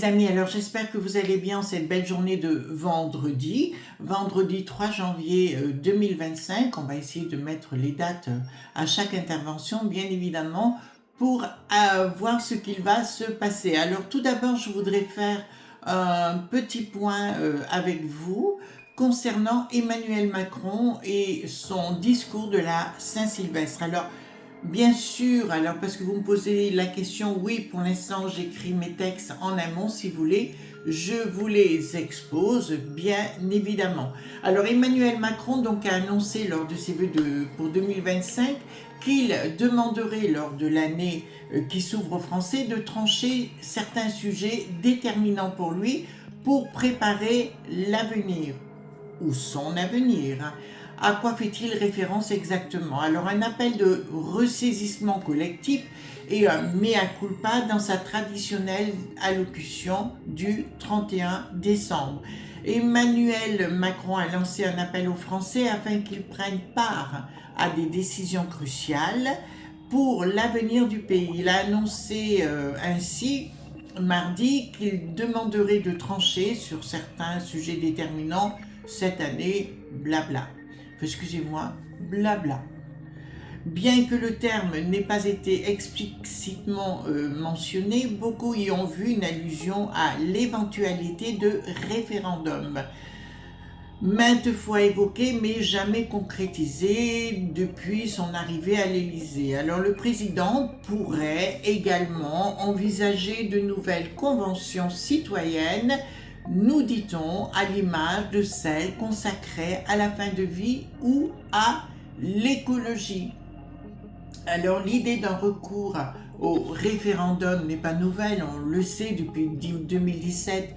les amis, alors j'espère que vous allez bien cette belle journée de vendredi 3 janvier 2025. On va essayer de mettre les dates à chaque intervention, bien évidemment, pour voir ce qu'il va se passer. Alors tout d'abord, je voudrais faire un petit point avec vous concernant Emmanuel Macron et son discours de la Saint-Sylvestre. Alors, bien sûr, alors parce que vous me posez la question, oui, pour l'instant j'écris mes textes en amont, si vous voulez, je vous les expose, bien évidemment. Alors Emmanuel Macron donc a annoncé lors de ses vœux pour 2025 qu'il demanderait lors de l'année qui s'ouvre aux Français de trancher certains sujets déterminants pour lui pour préparer l'avenir, ou son avenir. À quoi fait-il référence exactement? Alors un appel de ressaisissement collectif et un mea culpa dans sa traditionnelle allocution du 31 décembre. Emmanuel Macron a lancé un appel aux Français afin qu'ils prennent part à des décisions cruciales pour l'avenir du pays. Il a annoncé ainsi mardi qu'il demanderait de trancher sur certains sujets déterminants cette année, blabla. Excusez-moi, blabla. Bien que le terme n'ait pas été explicitement mentionné, beaucoup y ont vu une allusion à l'éventualité de référendum. Maintes fois évoqué mais jamais concrétisé depuis son arrivée à l'Élysée. Alors le président pourrait également envisager de nouvelles conventions citoyennes, nous dit-on, à l'image de celles consacrées à la fin de vie ou à l'écologie. Alors l'idée d'un recours au référendum n'est pas nouvelle, on le sait depuis 2017.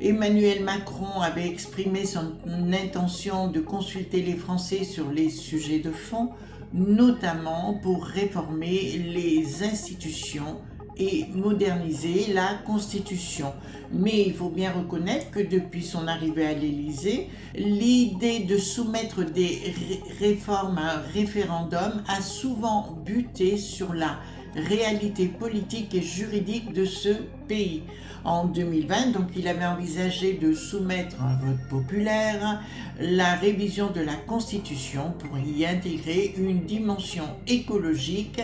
Emmanuel Macron avait exprimé son intention de consulter les Français sur les sujets de fond, notamment pour réformer les institutions et moderniser la Constitution. Mais il faut bien reconnaître que depuis son arrivée à l'Élysée, l'idée de soumettre des réformes à un référendum a souvent buté sur la réalité politique et juridique de ce pays. En 2020, donc, il avait envisagé de soumettre à un vote populaire la révision de la Constitution pour y intégrer une dimension écologique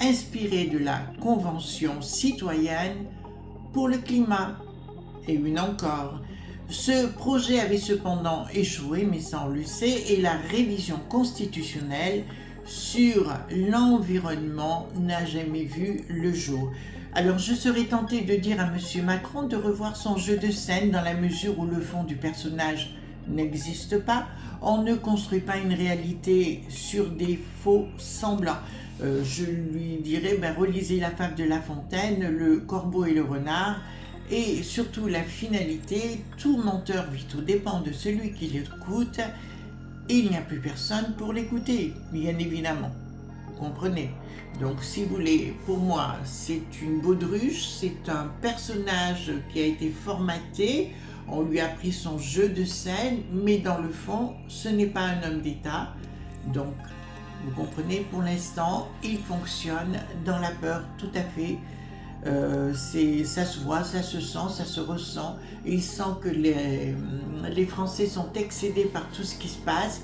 inspirée de la Convention citoyenne pour le climat. Et une encore. Ce projet avait cependant échoué, mais ça on le sait, et la révision constitutionnelle sur l'environnement n'a jamais vu le jour. Alors je serais tentée de dire à M. Macron de revoir son jeu de scène dans la mesure où le fond du personnage n'existe pas. On ne construit pas une réalité sur des faux semblants. Je lui dirais, relisez la fable de La Fontaine, le corbeau et le renard, et surtout la finalité, tout menteur vit aux dépens de celui qui l'écoute, et il n'y a plus personne pour l'écouter, bien évidemment. Vous comprenez? Donc si vous voulez, pour moi, c'est une baudruche, c'est un personnage qui a été formaté, on lui a pris son jeu de scène, mais dans le fond, ce n'est pas un homme d'État. Donc, vous comprenez, pour l'instant, il fonctionne dans la peur tout à fait. Ça se voit, ça se sent, ça se ressent. Il sent que les Français sont excédés par tout ce qui se passe.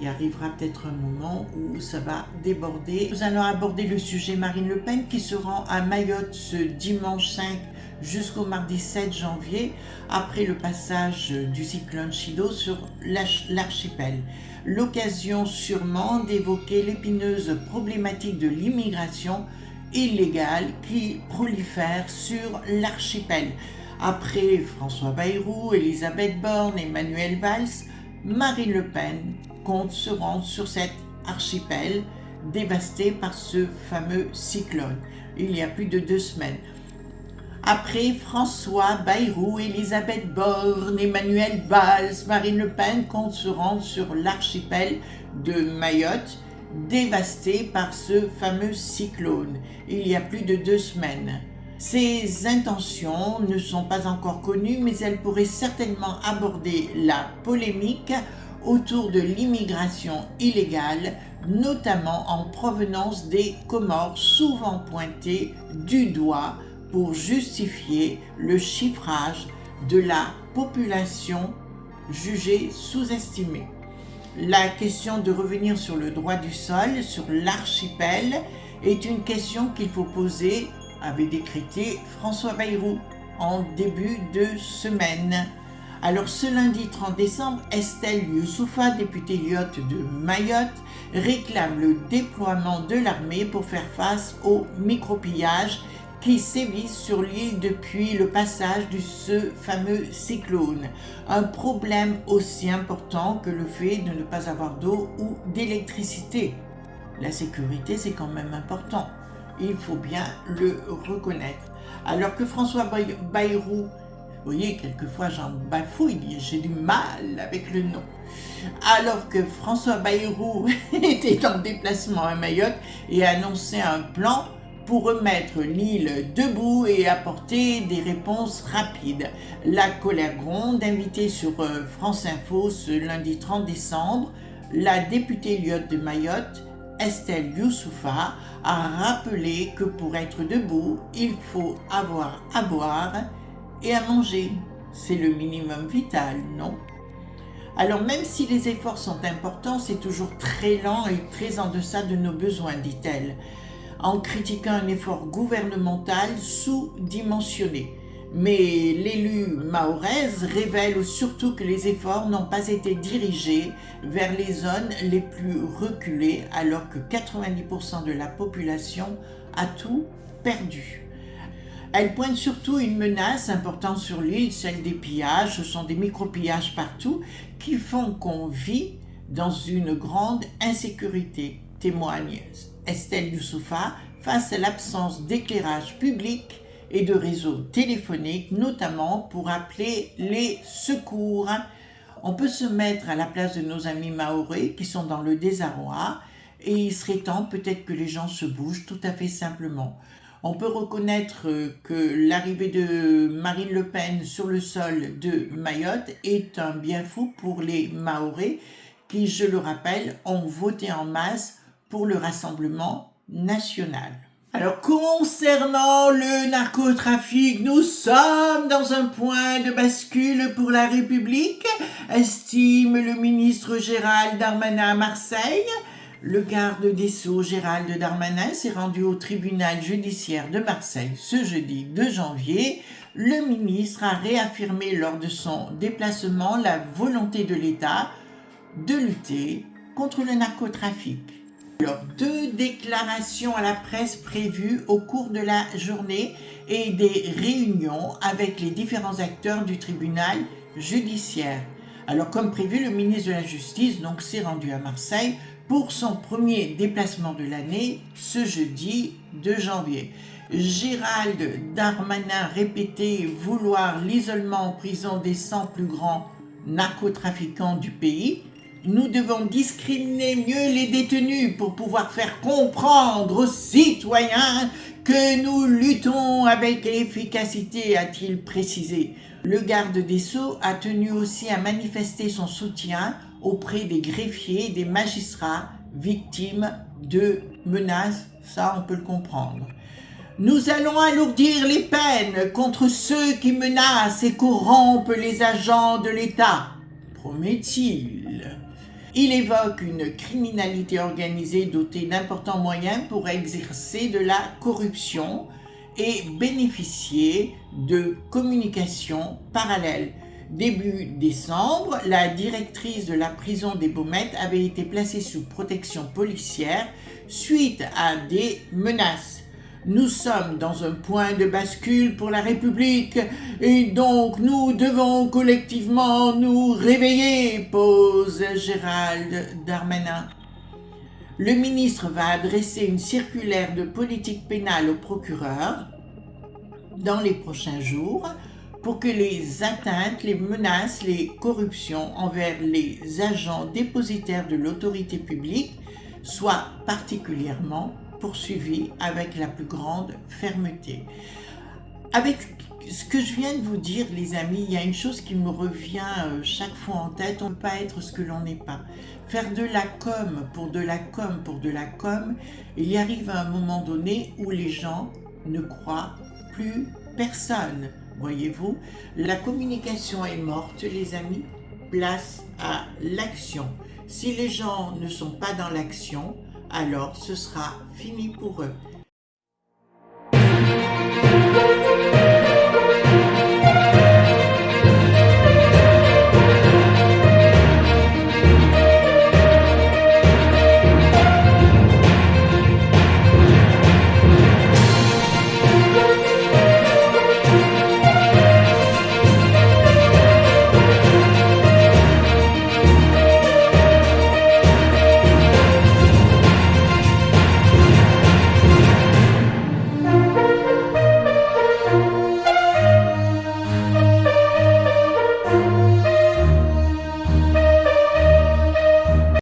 Il arrivera peut-être un moment où ça va déborder. Nous allons aborder le sujet Marine Le Pen qui se rend à Mayotte ce dimanche 5 jusqu'au mardi 7 janvier après le passage du cyclone Chido sur l'archipel. L'occasion sûrement d'évoquer l'épineuse problématique de l'immigration illégale qui prolifère sur l'archipel. Après François Bayrou, Elisabeth Borne et Manuel Valls, Marine Le Pen compte se rendre sur cet archipel dévasté par ce fameux cyclone, il y a plus de 2 semaines. Après François Bayrou, Elisabeth Borne, Manuel Valls, Marine Le Pen compte se rendre sur l'archipel de Mayotte, dévasté par ce fameux cyclone, il y a plus de 2 semaines. Ses intentions ne sont pas encore connues, mais elles pourraient certainement aborder la polémique autour de l'immigration illégale, notamment en provenance des Comores, souvent pointée du doigt pour justifier le chiffrage de la population jugée sous-estimée. La question de revenir sur le droit du sol, sur l'archipel, est une question qu'il faut poser, avait décrété François Bayrou en début de semaine. Alors ce lundi 30 décembre, Estelle Youssoufa, députée Lyotte de Mayotte, réclame le déploiement de l'armée pour faire face aux micropillages qui sévissent sur l'île depuis le passage de ce fameux cyclone. Un problème aussi important que le fait de ne pas avoir d'eau ou d'électricité. La sécurité, c'est quand même important. Il faut bien le reconnaître. Alors que François Bayrou, vous voyez, quelquefois j'en bafouille, j'ai du mal avec le nom. Alors que François Bayrou était en déplacement à Mayotte et annonçait un plan pour remettre l'île debout et apporter des réponses rapides. La colère gronde, invitée sur France Info ce lundi 30 décembre, la députée Lyotte de Mayotte, Estelle Youssoufa, a rappelé que pour être debout, il faut avoir à boire et à manger. C'est le minimum vital, non? Alors même si les efforts sont importants, c'est toujours très lent et très en deçà de nos besoins, dit-elle, en critiquant un effort gouvernemental sous-dimensionné. Mais l'élu mahoraise révèle surtout que les efforts n'ont pas été dirigés vers les zones les plus reculées, alors que 90% de la population a tout perdu. Elle pointe surtout une menace importante sur l'île, celle des pillages. Ce sont des micro-pillages partout qui font qu'on vit dans une grande insécurité, témoigne Estelle Youssoufa, face à l'absence d'éclairage public et de réseaux téléphoniques, notamment pour appeler les secours. On peut se mettre à la place de nos amis mahorais qui sont dans le désarroi et il serait temps peut-être que les gens se bougent tout à fait simplement. On peut reconnaître que l'arrivée de Marine Le Pen sur le sol de Mayotte est un bien fou pour les Mahorais qui, je le rappelle, ont voté en masse pour le Rassemblement national. Alors, concernant le narcotrafic, nous sommes dans un point de bascule pour la République, estime le ministre Gérald Darmanin à Marseille. Le garde des Sceaux Gérald Darmanin s'est rendu au tribunal judiciaire de Marseille ce jeudi 2 janvier. Le ministre a réaffirmé lors de son déplacement la volonté de l'État de lutter contre le narcotrafic. Alors, 2 déclarations à la presse prévues au cours de la journée et des réunions avec les différents acteurs du tribunal judiciaire. Alors, comme prévu, le ministre de la Justice s'est rendu à Marseille pour son premier déplacement de l'année, ce jeudi 2 janvier. Gérald Darmanin répétait vouloir l'isolement en prison des 100 plus grands narcotrafiquants du pays. Nous devons discriminer mieux les détenus pour pouvoir faire comprendre aux citoyens que nous luttons avec efficacité, a-t-il précisé. Le garde des Sceaux a tenu aussi à manifester son soutien auprès des greffiers et des magistrats victimes de menaces, ça on peut le comprendre. Nous allons alourdir les peines contre ceux qui menacent et corrompent les agents de l'État, promet-il. Il évoque une criminalité organisée dotée d'importants moyens pour exercer de la corruption et bénéficier de communications parallèles. Début décembre, la directrice de la prison des Baumettes avait été placée sous protection policière suite à des menaces. Nous sommes dans un point de bascule pour la République et donc nous devons collectivement nous réveiller, pose Gérald Darmanin. Le ministre va adresser une circulaire de politique pénale au procureur dans les prochains jours pour que les atteintes, les menaces, les corruptions envers les agents dépositaires de l'autorité publique soient particulièrement poursuivies avec la plus grande fermeté. Avec ce que je viens de vous dire, les amis, il y a une chose qui me revient chaque fois en tête, on ne peut pas être ce que l'on n'est pas. Faire de la com pour de la com pour de la com, il y arrive à un moment donné où les gens ne croient plus personne. Voyez-vous, la communication est morte, les amis. Place à l'action. Si les gens ne sont pas dans l'action, alors ce sera fini pour eux.